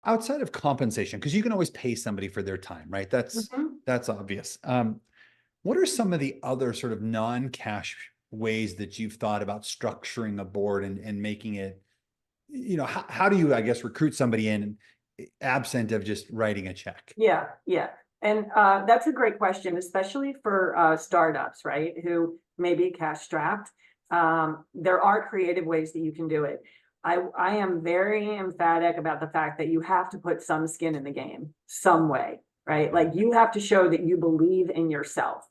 outside of compensation, because you can always pay somebody for their time, right? Mhm. That's obvious. What are some of the other sort of non-cash ways that you've thought about structuring a board and making it, how do you, I guess, recruit somebody in absent of just writing a check? Yeah, yeah. And that's a great question, especially for startups, right? Who may be cash strapped. There are creative ways that you can do it. I am very emphatic about the fact that you have to put some skin in the game, some way, right? Like you have to show that you believe in yourself,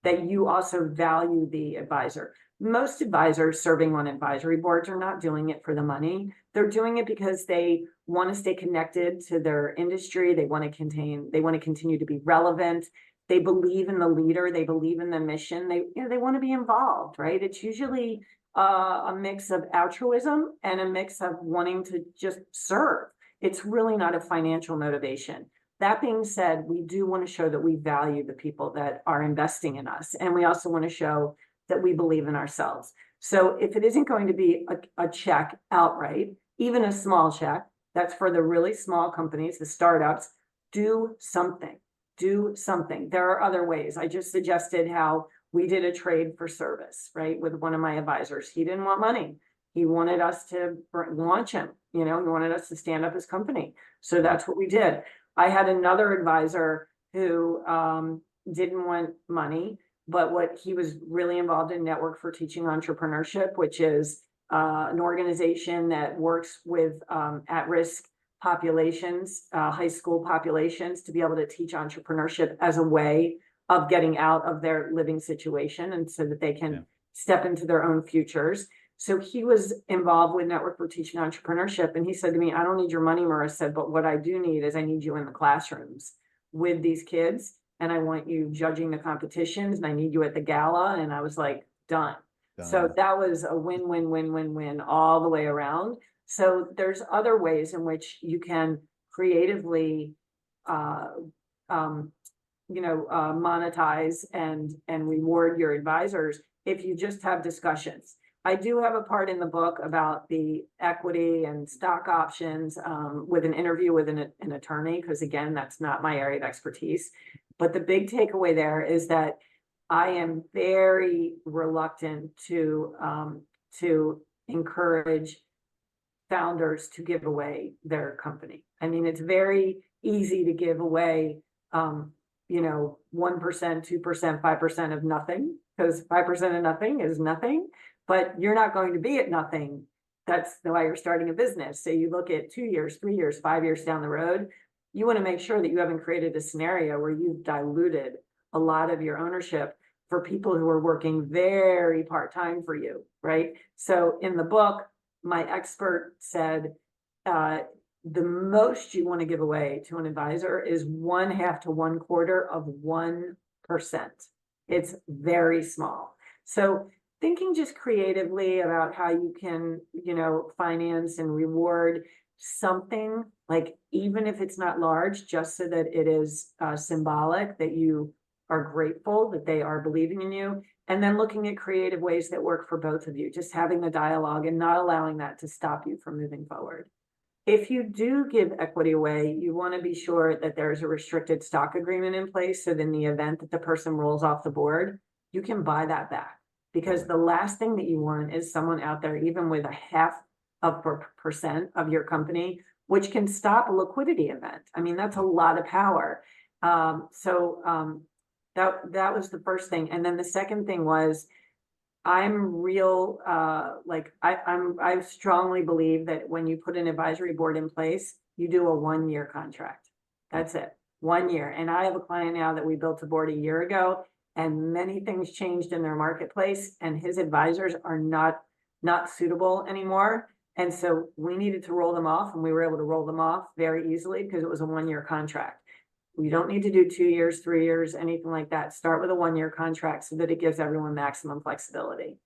that you also value the advisor. Most advisors serving on advisory boards are not doing it for the money. They're doing it because they want to stay connected to their industry. They want to continue to be relevant. They believe in the leader. They believe in the mission. They want to be involved, right? It's usually a mix of altruism and a mix of wanting to just serve. It's really not a financial motivation. That being said, we do want to show that we value the people that are investing in us. And we also want to show that we believe in ourselves. So if it isn't going to be a check outright, even a small check, that's for the really small companies, the startups, do something. Do something. There are other ways. I just suggested how we did a trade for service, right, with one of my advisors. He didn't want money. He wanted us to launch him. He wanted us to stand up his company. So that's what we did. I had another advisor who didn't want money, but what he was really involved in Network for Teaching Entrepreneurship, which is an organization that works with at-risk populations, high school populations, to be able to teach entrepreneurship as a way of getting out of their living situation and so that they can step into their own futures. So he was involved with Network for Teaching Entrepreneurship. And he said to me, I don't need your money, Marissa, but what I do need is I need you in the classrooms with these kids. And I want you judging the competitions and I need you at the gala. And I was like, done. So that was a win, win, win, win, win all the way around. So there's other ways in which you can creatively, uh, monetize and reward your advisors if you just have discussions. I do have a part in the book about the equity and stock options with an interview with an attorney, because again, that's not my area of expertise. But the big takeaway there is that I am very reluctant to encourage founders to give away their company. I mean, it's very easy to give away, 1%, 2%, 5% of nothing, because 5% of nothing is nothing, but you're not going to be at nothing. That's why you're starting a business. So you look at 2 years, 3 years, 5 years down the road, you want to make sure that you haven't created a scenario where you've diluted a lot of your ownership for people who are working very part-time for you, right? So in the book, my expert said, the most you want to give away to an advisor is 1/2 to 1/4 of 1%. It's very small. So thinking just creatively about how you can, finance and reward something, like even if it's not large, just so that it is symbolic that you are grateful that they are believing in you. And then looking at creative ways that work for both of you, just having the dialogue and not allowing that to stop you from moving forward. If you do give equity away, you want to be sure that there's a restricted stock agreement in place. So in the event that the person rolls off the board, you can buy that back. Because the last thing that you want is someone out there, even with 0.5% of your company, which can stop a liquidity event. I mean, that's a lot of power. That was the first thing. And then the second thing was, I'm real, I strongly believe that when you put an advisory board in place, you do a 1-year contract. That's it, 1 year. And I have a client now that we built a board a year ago, and many things changed in their marketplace, and his advisors are not suitable anymore. And so we needed to roll them off, and we were able to roll them off very easily because it was a 1-year contract. You don't need to do 2 years, 3 years, anything like that. Start with a 1-year contract so that it gives everyone maximum flexibility.